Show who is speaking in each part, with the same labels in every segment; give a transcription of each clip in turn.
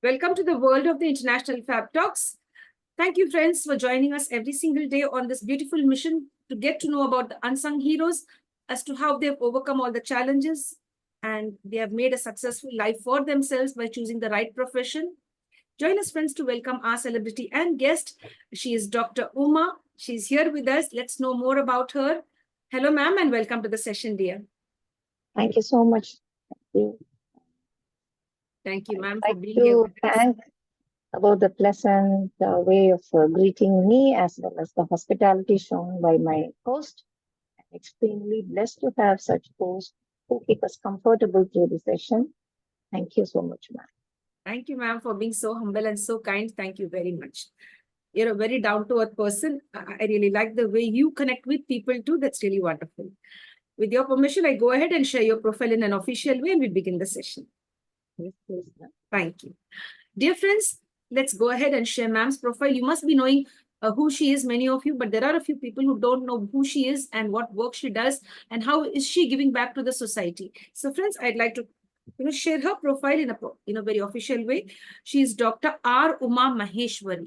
Speaker 1: Welcome to the world of the International Fab Talks. Thank you, friends, for joining us every single day on this beautiful mission to get to know about the unsung heroes as to how they've overcome all the challenges and they have made a successful life for themselves by choosing the right profession. Join us, friends, to welcome our celebrity and guest. She is Dr. Uma. She's here with us. Let's know more about her. Hello, ma'am, and welcome to the session, dear.
Speaker 2: Thank you so much.
Speaker 1: Thank you, ma'am,
Speaker 2: for
Speaker 1: being here with us.
Speaker 2: Thank about the pleasant way of greeting me, as well as the hospitality shown by my host. I'm extremely blessed to have such hosts who keep us comfortable through the session. Thank you so much, ma'am.
Speaker 1: Thank you, ma'am, for being so humble and so kind. Thank you very much. You're a very down-to-earth person. I really like the way you connect with people too. That's really wonderful. With your permission, I go ahead and share your profile in an official way and we begin the session.
Speaker 2: Yes, please, ma'am.
Speaker 1: Thank you. Dear friends, let's go ahead and share ma'am's profile. You must be knowing who she is, many of you, but there are a few people who don't know who she is and what work she does and how is she giving back to the society. So friends, I'd like to share her profile in a very official way. She is Dr.R.UMA Maheswari.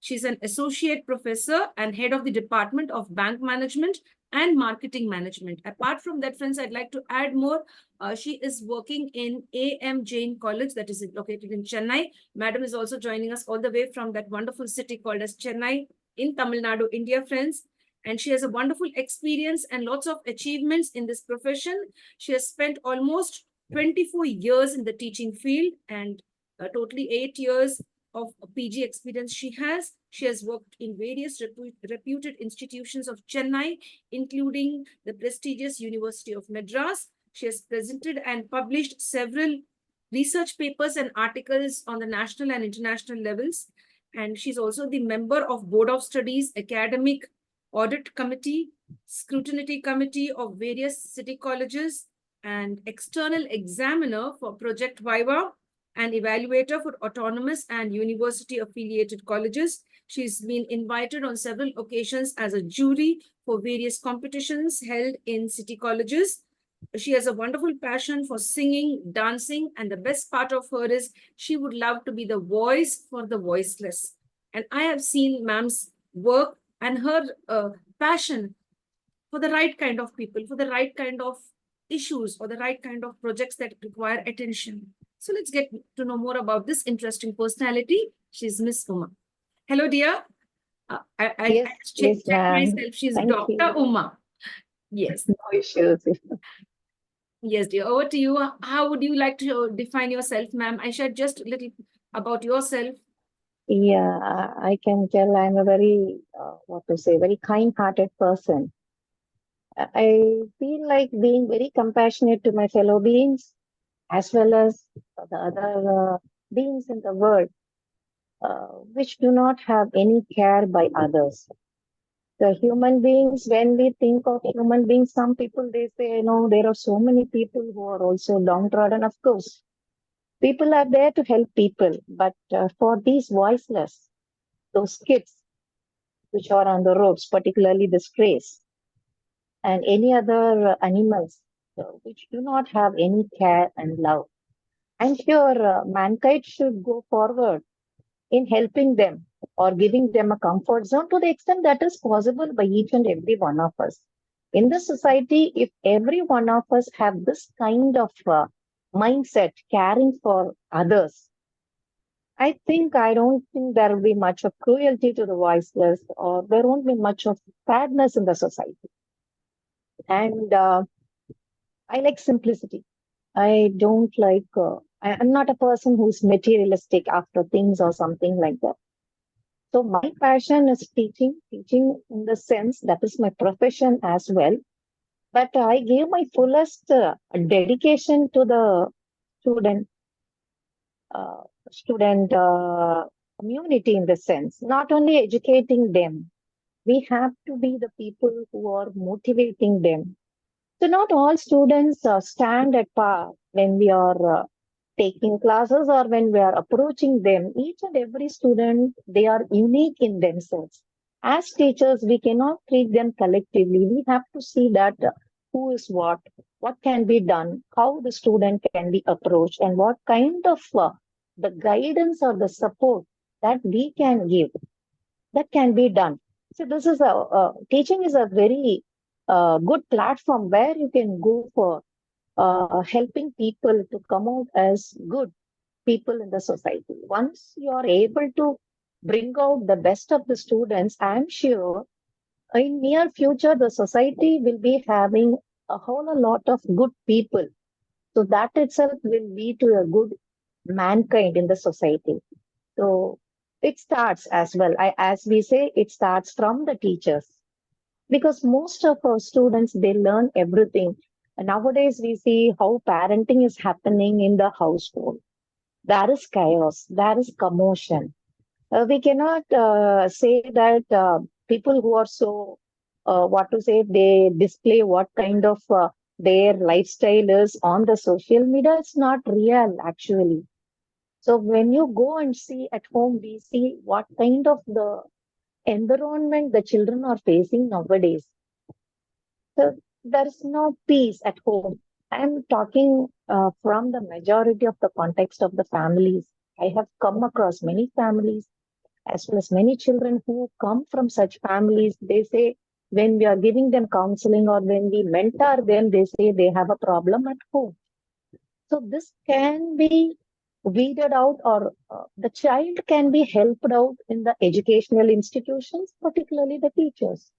Speaker 1: She's an associate professor and head of the Department of Bank Management and Marketing Management. Apart from that, friends, I'd like to add more. She is working in A.M.JAIN College that is located in Chennai. Madam is also joining us all the way from that wonderful city called as Chennai in Tamil Nadu, India, friends. And she has a wonderful experience and lots of achievements in this profession. She has spent almost 24 years in the teaching field and totally 8 years of PG experience she has. She has worked in various reputed institutions of Chennai, including the prestigious University of Madras. She has presented and published several research papers and articles on the national and international levels. And she's also the member of Board of Studies, Academic Audit Committee, Scrutiny Committee of various city colleges, and external examiner for Project Viva, and evaluator for autonomous and university-affiliated colleges. She's been invited on several occasions as a jury for various competitions held in city colleges. She has a wonderful passion for singing, dancing, and the best part of her is she would love to be the voice for the voiceless. And I have seen ma'am's work and her passion for the right kind of people, for the right kind of issues or the right kind of projects that require attention. So let's get to know more about this interesting personality. She's Miss Uma. Hello, dear. I checked myself. She's Dr. Uma. Yes.
Speaker 2: No issues.
Speaker 1: Yes, dear. Over to you. How would you like to define yourself, ma'am? I shared just a little about yourself.
Speaker 2: Yeah, I can tell I'm a very, very kind-hearted person. I feel like being very compassionate to my fellow beings, as well as the other beings in the world, which do not have any care by others. The human beings, when we think of human beings, some people, they say, there are so many people who are also downtrodden. Of course, people are there to help people, but for these voiceless, those kids which are on the roads, particularly the strays, and any other animals which do not have any care and love, I'm sure mankind should go forward in helping them or giving them a comfort zone to the extent that is possible by each and every one of us. In the society, if every one of us have this kind of mindset, caring for others, I don't think there will be much of cruelty to the voiceless, or there won't be much of sadness in the society. And I like simplicity. I don't like, I'm not a person who's materialistic after things or something like that. So my passion is teaching in the sense that is my profession as well. But I gave my fullest dedication to the student community in the sense, not only educating them, we have to be the people who are motivating them. So not all students stand at par when we are taking classes or when we are approaching them. Each and every student, they are unique in themselves. As teachers, we cannot treat them collectively. We have to see that who is what can be done, how the student can be approached, and what kind of the guidance or the support that we can give, that can be done. So this is teaching is a very good platform where you can go for helping people to come out as good people in the society. Once you are able to bring out the best of the students, I'm sure in near future the society will be having a whole lot of good people. So that itself will lead to a good mankind in the society. So it starts as well. As we say, it starts from the teachers because most of our students they learn everything. And nowadays we see how parenting is happening in the household. There is chaos, there is commotion. We cannot say that people who are so what to say they display what kind of their lifestyle is on the social media. It's not real actually. So when you go and see at home, we see what kind of the environment the children are facing nowadays. So there's no peace at home. I'm talking from the majority of the context of the families. I have come across many families as well as many children who come from such families. They say when we are giving them counseling or when we mentor them, they say they have a problem at home. So this can be weeded out, or the child can be helped out in the educational institutions, particularly the teachers.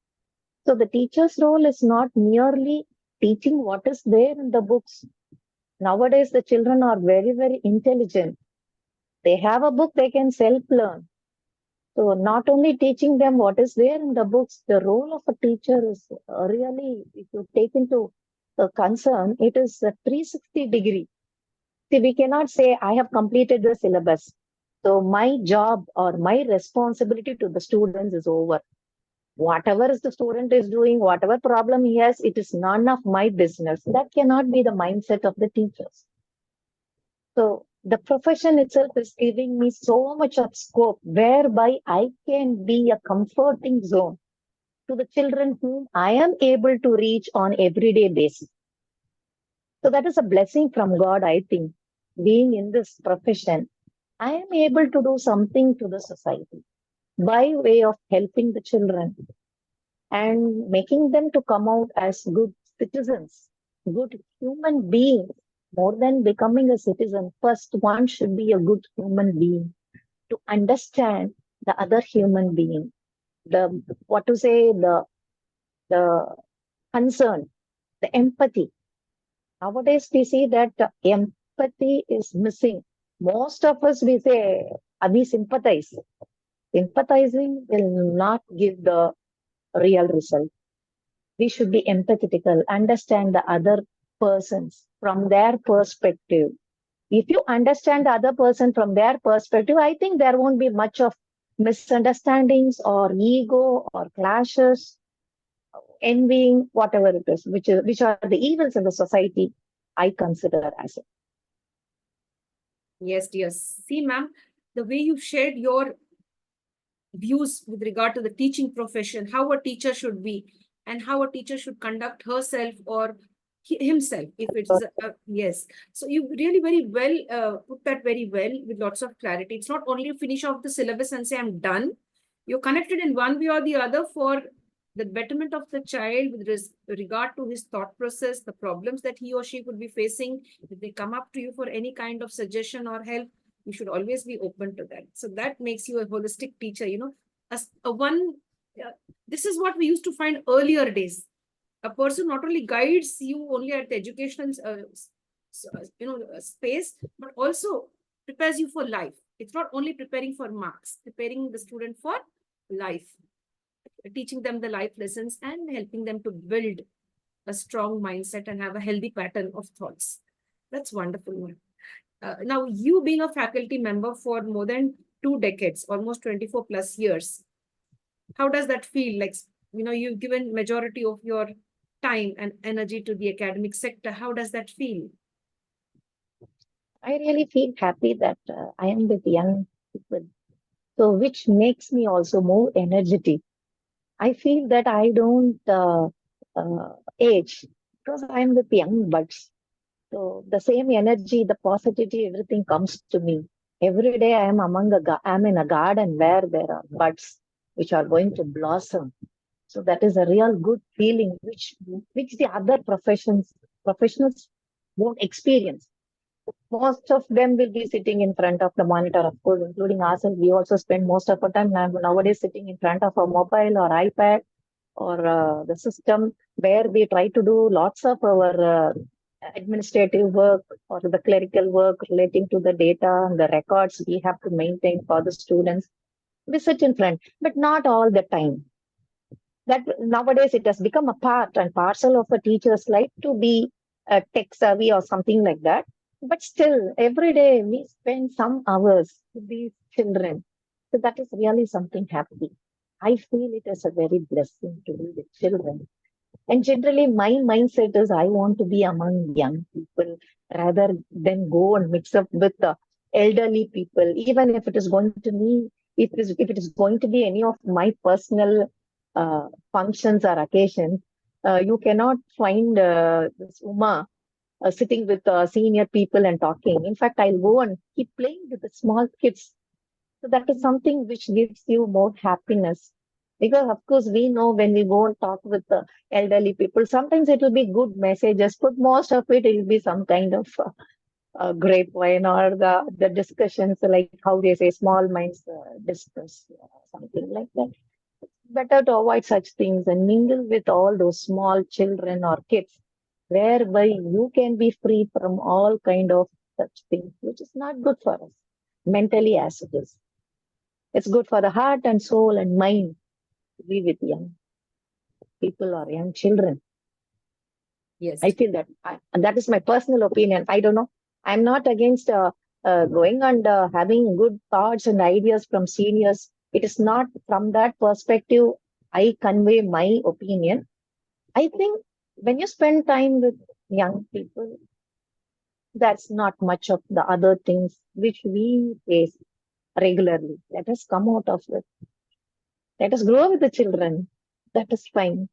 Speaker 2: So the teacher's role is not merely teaching what is there in the books. Nowadays, the children are very, very intelligent. They have a book, they can self-learn. So not only teaching them what is there in the books, the role of a teacher is really, if you take into concern, it is a 360 degree. See, we cannot say, I have completed the syllabus. So my job or my responsibility to the students is over. Whatever is the student is doing, whatever problem he has, it is none of my business. That cannot be the mindset of the teachers. So the profession itself is giving me so much of scope whereby I can be a comforting zone to the children whom I am able to reach on everyday basis. So that is a blessing from God, I think. Being in this profession, I am able to do something to the society by way of helping the children and making them to come out as good citizens, good human beings. More than becoming a citizen, first one should be a good human being to understand the other human being, the what to say, the concern, the empathy. Nowadays, we see that empathy is missing. Most of us, we say, we sympathize. Sympathizing will not give the real result. We should be empathetical, understand the other persons from their perspective. If you understand the other person from their perspective, I think there won't be much of misunderstandings or ego or clashes, envying, whatever it is, which are the evils in the society. I consider as it.
Speaker 1: Yes, dear. See, ma'am, the way you shared your views with regard to the teaching profession, how a teacher should be, and how a teacher should conduct herself or himself, if it's yes. So you really very well put that very well with lots of clarity. It's not only finish off the syllabus and say I'm done. You're connected in one way or the other for the betterment of the child with regard to his thought process, the problems that he or she could be facing. If they come up to you for any kind of suggestion or help, you should always be open to that. So that makes you a holistic teacher, as a one. This is what we used to find earlier days. A person not only guides you only at the educational space, but also prepares you for life. It's not only preparing for marks, preparing the student for life, teaching them the life lessons and helping them to build a strong mindset and have a healthy pattern of thoughts. That's wonderful. Now, you being a faculty member for more than 2 decades, almost 24 plus years, how does that feel? Like, you've given majority of your time and energy to the academic sector. How does that feel?
Speaker 2: I really feel happy that I am with young people. So, which makes me also more energetic. I feel that I don't age because I am with young buds. So the same energy, the positivity, everything comes to me. Every day I'm in a garden where there are buds which are going to blossom. So that is a real good feeling, which the other professionals won't experience. Most of them will be sitting in front of the monitor, of course, including ourselves. We also spend most of our time nowadays sitting in front of a mobile or iPad or the system where we try to do lots of our administrative work or the clerical work relating to the data and the records we have to maintain for the students. We sit in front, but not all the time. That nowadays it has become a part and parcel of a teacher's life to be tech savvy or something like that. But still, every day we spend some hours with these children. So that is really something happy. I feel it as a very blessing to be with children. And generally, my mindset is I want to be among young people rather than go and mix up with the elderly people. Even if it is going to me, if it is going to be any of my personal functions or occasions, you cannot find this Uma sitting with senior people and talking. In fact, I'll go and keep playing with the small kids. So that is something which gives you more happiness. Because of course we know when we go and talk with the elderly people, sometimes it will be good messages, but most of it will be some kind of grapevine or the discussions like how they say small minds discuss something like that. Better to avoid such things and mingle with all those small children or kids, whereby you can be free from all kind of such things, which is not good for us mentally as it is. It's good for the heart and soul and mind to be with young people or young children.
Speaker 1: Yes.
Speaker 2: I feel that, and that is my personal opinion. I don't know. I'm not against going and having good thoughts and ideas from seniors. It is not from that perspective I convey my opinion. I think when you spend time with young people, that's not much of the other things which we face regularly. Let us come out of it. Let us grow with the children. That is fine.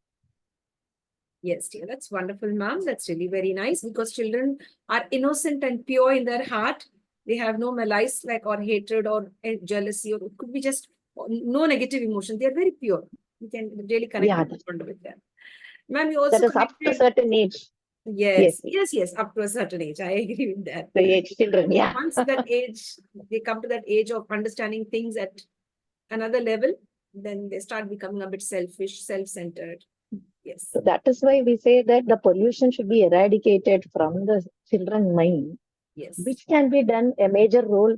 Speaker 1: Yes, dear, that's wonderful, ma'am. That's really very nice because children are innocent and pure in their heart. They have no malice like or hatred or jealousy, or it could be just no negative emotion. They are very pure. You can really connect
Speaker 2: Yeah,
Speaker 1: and bond with them. Ma'am, you
Speaker 2: that
Speaker 1: also
Speaker 2: is up to a
Speaker 1: connected.
Speaker 2: certain age.
Speaker 1: Yes,
Speaker 2: Yes,
Speaker 1: yes, yes, up to a certain age. I agree with that.
Speaker 2: the age children. Yeah,
Speaker 1: Once that age, they come to that age of understanding things at another level, then they start becoming a bit selfish, self-centered. Yes,
Speaker 2: so that is why we say that the pollution should be eradicated from the children mind,
Speaker 1: yes,
Speaker 2: which can be done a major role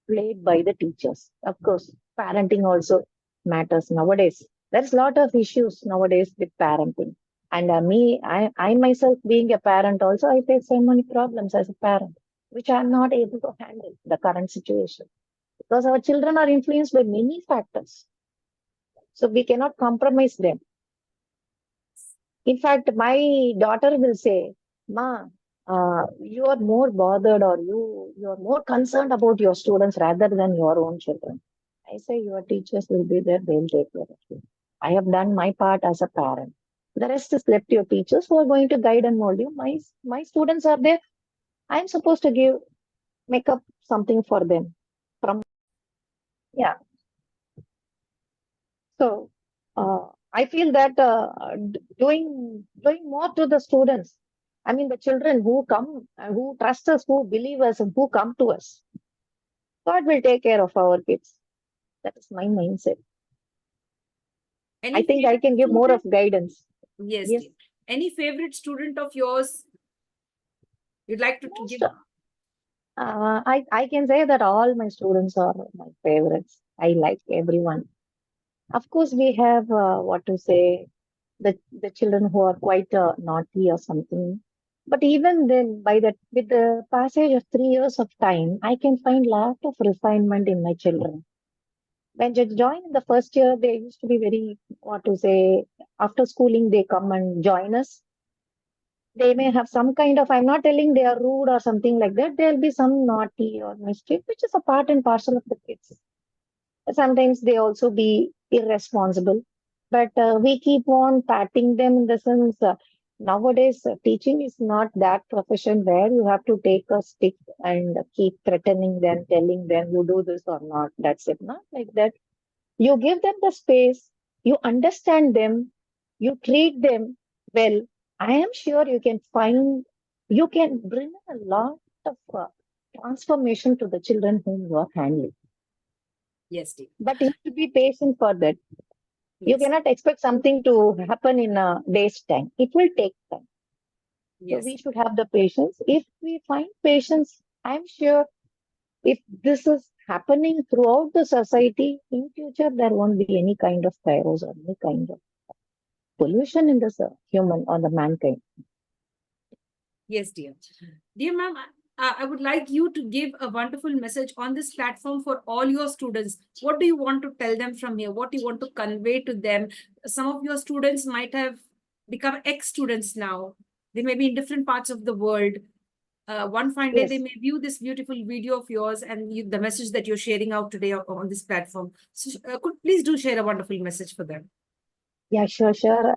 Speaker 2: played by the teachers. Of course, parenting also matters nowadays. There's a lot of issues nowadays with parenting. And I myself being a parent also, I face so many problems as a parent, which I'm not able to handle the current situation because our children are influenced by many factors. So we cannot compromise them. In fact, my daughter will say, Ma, you are more bothered or you are more concerned about your students rather than your own children. I say, your teachers will be there, they'll take care of you. I have done my part as a parent. The rest is left to your teachers who are going to guide and mold you. My students are there. I'm supposed to make up something for them. From yeah. So I feel that doing more to the students. I mean, the children who come, who trust us, who believe us, and who come to us. God will take care of our kids. That is my mindset. I
Speaker 1: any
Speaker 2: think I
Speaker 1: favorite
Speaker 2: can give more of
Speaker 1: student?
Speaker 2: guidance.
Speaker 1: Yes,
Speaker 2: Yes,
Speaker 1: dear. Any favorite student of yours you'd like to
Speaker 2: most.
Speaker 1: give?
Speaker 2: I can say that all my students are my favorites. I like everyone. Of course, we have what to say the children who are quite naughty or something. But even then, by that with the passage of 3 years of time, I can find lot of refinement in my children. When they join in the first year, they used to be very what to say. After schooling, they come and join us. They may have some kind of. I'm not telling they are rude or something like that. There'll be some naughty or mischief, which is a part and parcel of the kids. Sometimes they also be irresponsible, but we keep on patting them in the sense. Nowadays, teaching is not that profession where you have to take a stick and keep threatening them, telling them you do this or not. That's it. Not like that. You give them the space, you understand them, you treat them well. I am sure you can bring a lot of transformation to the children whom you are handling.
Speaker 1: Yes, dear.
Speaker 2: But you should be patient for that. You
Speaker 1: Yes.
Speaker 2: cannot expect something to happen in a day's time. It will take time. So
Speaker 1: Yes.
Speaker 2: we should have the patience. If we find patience, I'm sure if this is happening throughout the society, in future there won't be any kind of chaos or any kind of pollution in the human or the mankind.
Speaker 1: Yes, dear. Dear ma'am, I would like you to give a wonderful message on this platform for all your students. What do you want to tell them from here? What do you want to convey to them? Some of your students might have become ex-students now. They may be in different parts of the world. One fine day, they
Speaker 2: Yes.
Speaker 1: may view this beautiful video of yours and the message that you're sharing out today on this platform. So, please do share a wonderful message for them.
Speaker 2: Yeah, sure, sure.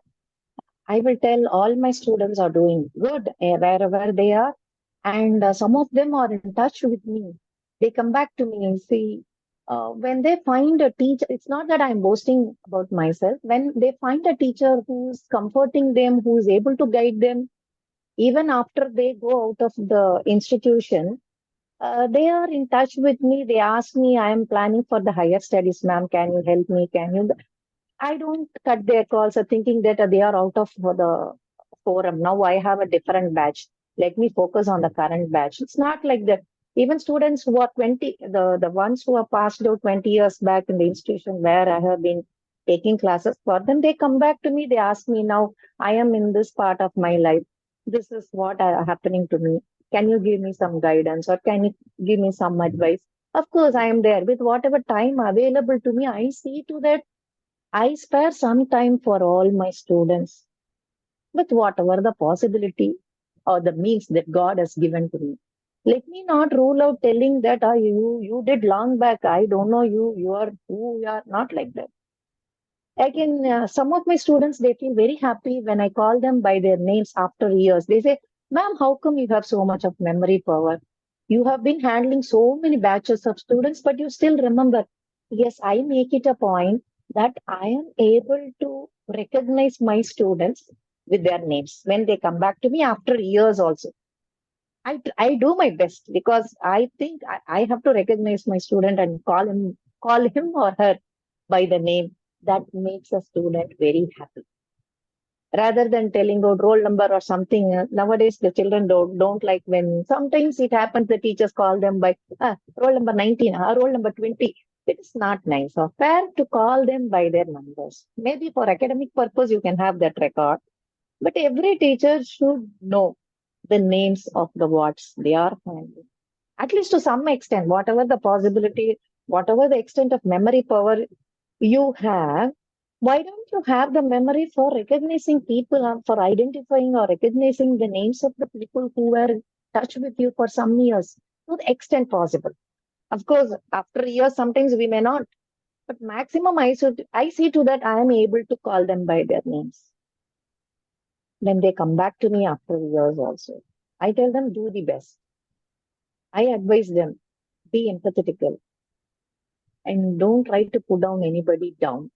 Speaker 2: I will tell all my students are doing good wherever they are. And some of them are in touch with me. They come back to me and see when they find a teacher, it's not that I'm boasting about myself. When they find a teacher who's comforting them, who's able to guide them, even after they go out of the institution, they are in touch with me. They ask me, I am planning for the higher studies, ma'am. Can you help me? Can you? I don't cut their calls thinking that they are out of the forum. Now I have a different batch. Let me focus on the current batch. It's not like that. Even students who are 20, the ones who are passed out 20 years back in the institution where I have been taking classes for them, they come back to me. They ask me now, I am in this part of my life. This is what happening to me. Can you give me some guidance or can you give me some advice? Of course, I am there with whatever time available to me. I see to that I spare some time for all my students with whatever the possibility or the means that God has given to me. Let me not rule out telling that you did long back. I don't know you. You are who you are. Not like that. Again, some of my students they feel very happy when I call them by their names after years. They say, "Ma'am, how come you have so much of memory power? You have been handling so many batches of students, but you still remember." Yes, I make it a point that I am able to recognize my students with their names when they come back to me after years also. I do my best because I think I have to recognize my student and call him or her by the name. That makes a student very happy rather than telling out roll number or something. Nowadays the children don't like when sometimes it happens the teachers call them by roll number 19 or roll number 20. It is not nice or fair to call them by their numbers. Maybe for academic purpose you can have that record, but every teacher should know the names of the wards they are handling. At least to some extent, whatever the possibility, whatever the extent of memory power you have, why don't you have the memory for recognizing people, for identifying or recognizing the names of the people who were in touch with you for some years to the extent possible? Of course, after years, sometimes we may not, but maximum I see to that I am able to call them by their names. When they come back to me after years also, I tell them do the best. I advise them be empathetical and don't try to put down anybody down.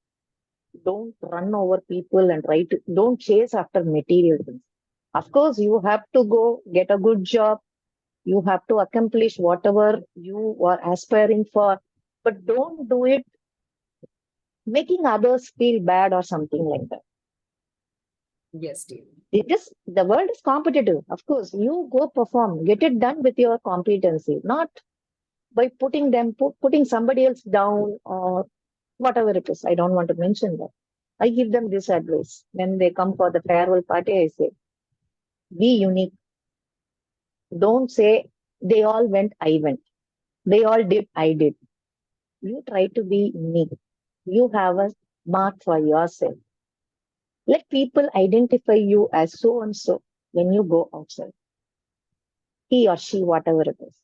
Speaker 2: Don't run over people and don't chase after material things. Of course, you have to go get a good job. You have to accomplish whatever you are aspiring for, but don't do it making others feel bad or something like that.
Speaker 1: Yes, dear.
Speaker 2: The world is competitive. Of course, you go perform, get it done with your competency, not by putting somebody else down or whatever it is. I don't want to mention that. I give them this advice. When they come for the farewell party, I say, be unique. Don't say they all went, I went. They all did, I did. You try to be unique. You have a mark for yourself. Let people identify you as so and so when you go outside. He or she, whatever it is.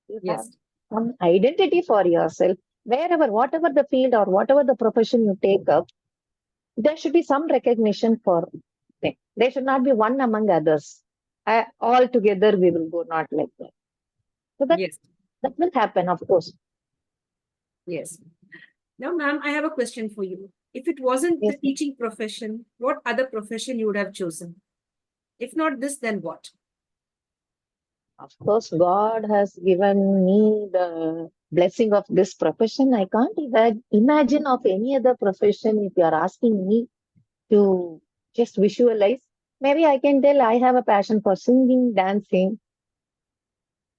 Speaker 2: You have
Speaker 1: Yes.
Speaker 2: some identity for yourself. Wherever, whatever the field or whatever the profession you take up, there should be some recognition for them. They should not be one among others. All together we will go, not like that. So
Speaker 1: Yes.
Speaker 2: that will happen, of course.
Speaker 1: Yes. Now, ma'am, I have a question for you. If it wasn't the
Speaker 2: Yes,
Speaker 1: teaching profession, what other profession you would have chosen? If not this, then what?
Speaker 2: of course, God has given me the blessing of this profession. I can't even imagine of any other profession if you are asking me to just visualize. Maybe I can tell I have a passion for singing, dancing.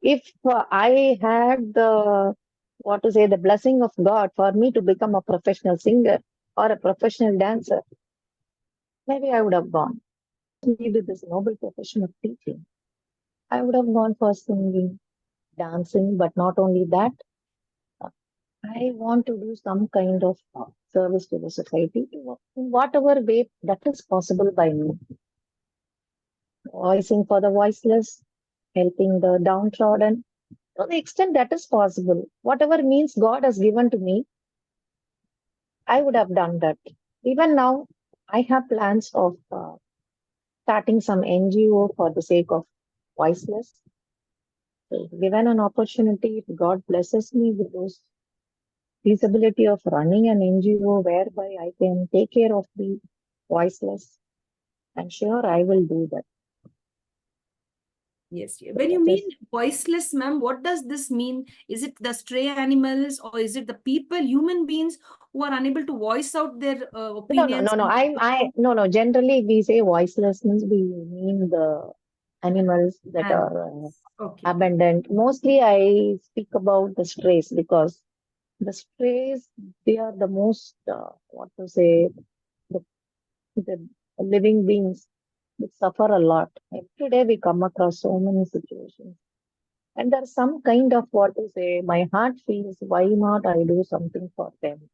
Speaker 2: If I had the, what to say, the blessing of God for me to become a professional singer or a professional dancer, maybe I would have gone. Maybe this noble profession of teaching. I would have gone for singing, dancing, but not only that, I want to do some kind of service to the society in whatever way that is possible by me. Voicing for the voiceless, helping the downtrodden, to the extent that is possible. Whatever means God has given to me, I would have done that. Even now, I have plans of starting some NGO for the sake of voiceless. So given an opportunity, if God blesses me with those feasibility of running an NGO whereby I can take care of the voiceless, I'm sure I will do that.
Speaker 1: Yes.
Speaker 2: So
Speaker 1: When you
Speaker 2: that
Speaker 1: mean
Speaker 2: is,
Speaker 1: voiceless, ma'am, what does this mean? Is it the stray animals or is it the people, human beings who are unable to voice out their
Speaker 2: no, no, no,
Speaker 1: opinions?
Speaker 2: no. No. Generally, we say voiceless means we mean the animals that
Speaker 1: And
Speaker 2: are
Speaker 1: okay.
Speaker 2: abundant. Mostly, I speak about the strays because the strays, they are the most, what to say, the, the living beings that suffer a lot. Every day we come across so many situations. And there's some kind of what to say, my heart feels, why not I do something for them?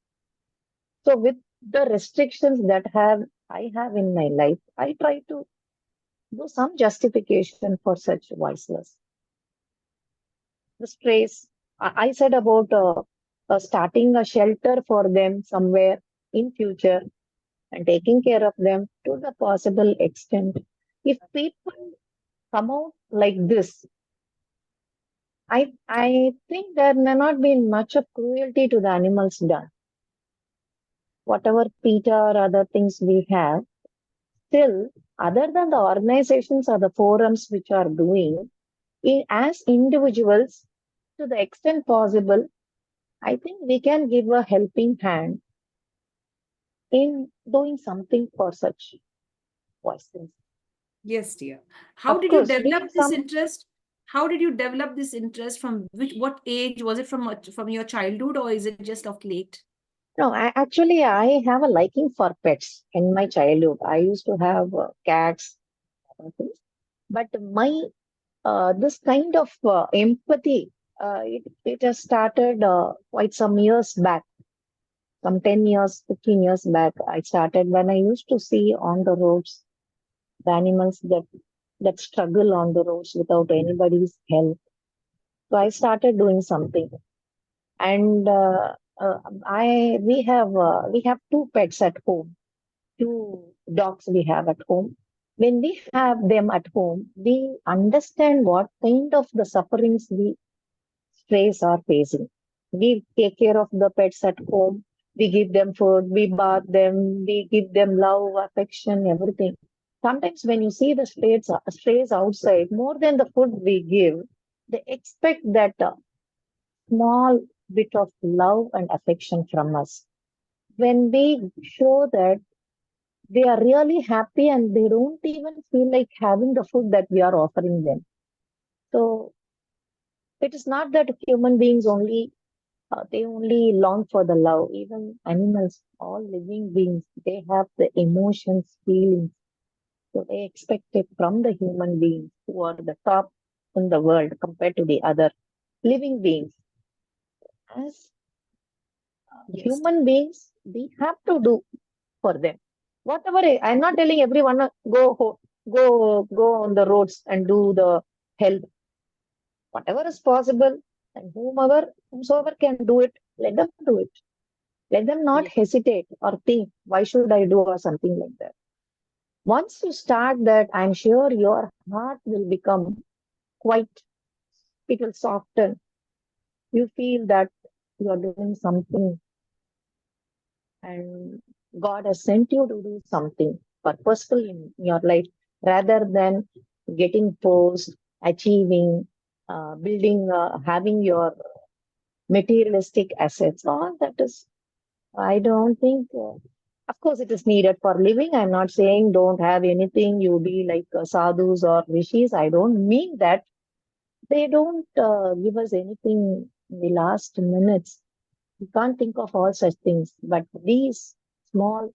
Speaker 2: So with the restrictions that have I have in my life, I try to do some justification for such voiceless. The strays, I said about starting a shelter for them somewhere in future and taking care of them to the possible extent. If people come out like this, I think there may not be much of cruelty to the animals done. Whatever PETA or other things we have, still, other than the organizations or the forums which are doing, as individuals, to the extent possible, I think we can give a helping hand in doing something for such voices.
Speaker 1: Yes, dear. How
Speaker 2: Of
Speaker 1: did you
Speaker 2: course, doing
Speaker 1: develop this
Speaker 2: some.
Speaker 1: interest? How did you develop this interest from what age? Was it from your childhood or is it just of late?
Speaker 2: No, I have a liking for pets in my childhood. I used to have cats, things. But my this kind of empathy, it has started quite some years back, some 10 years, 15 years back. I started when I used to see on the roads the animals that struggle on the roads without anybody's help. So I started doing something. And I we have two pets at home, two dogs we have at home. When we have them at home, we understand what kind of the sufferings we strays are facing. We take care of the pets at home. We give them food, we bath them, we give them love, affection, everything. Sometimes when you see the strays outside, more than the food we give, they expect that small bit of love and affection from us. When we show that, they are really happy and they don't even feel like having the food that we are offering them. So it is not that human beings only they only long for the love. Even animals, all living beings, they have the emotions, feelings. So they expect it from the human beings who are the top in the world compared to the other living beings. As
Speaker 1: Yes.
Speaker 2: human beings, we have to do for them. Whatever I'm not telling everyone go on the roads and do the help. Whatever is possible, and whomsoever can do it, let them do it. Let them not
Speaker 1: Yes.
Speaker 2: hesitate or think, why should I do or something like that. Once you start that, I'm sure your heart will become quite, it will soften. You feel that you are doing something and God has sent you to do something purposeful in your life rather than getting posed, achieving, building, having your materialistic assets. All that is, I don't think, of course, it is needed for living. I'm not saying don't have anything, you be like sadhus or rishis. I don't mean that. They don't give us anything in the last minutes. You can't think of all such things, but these small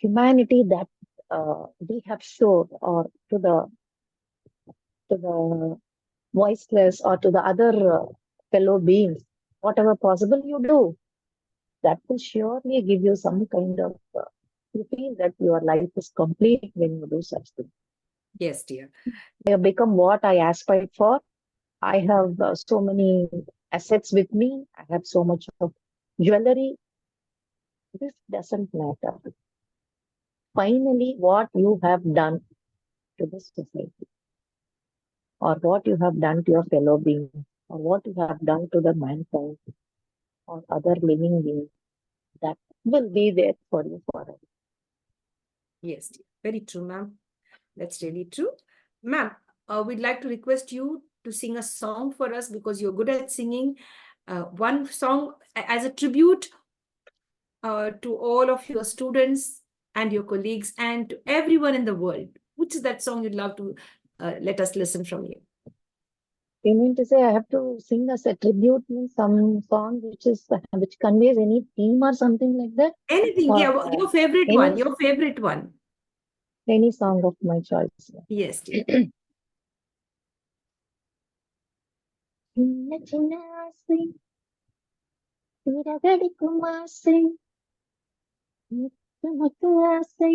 Speaker 2: humanity that we have showed, or to the voiceless, or to the other fellow beings, whatever possible you do, that will surely give you some kind of you feel that your life is complete when you do such things.
Speaker 1: Yes, dear.
Speaker 2: I have become what I aspired for. I have so many assets with me. I have so much of jewelry. This doesn't matter. Finally, what you have done to the society, or what you have done to your fellow beings, or what you have done to the mankind or other living beings, that will be there for you forever.
Speaker 1: Yes, dear. Very true, ma'am. That's really true. Ma'am, we'd like to request you to sing a song for us because you're good at singing. One song as a tribute to all of your students and your colleagues and to everyone in the world. Which is that song you'd love to let us listen from you?
Speaker 2: You mean to say I have to sing as a tribute, means some song which conveys any theme or something like that,
Speaker 1: Anything,
Speaker 2: or
Speaker 1: yeah, your favorite one,
Speaker 2: any
Speaker 1: your favorite one.
Speaker 2: any song of my choice?
Speaker 1: Yes, dear.
Speaker 2: சின்ன சின்ன ஆசை, சிறகடிக்கும் ஆசை, முத்து முத்து ஆசை,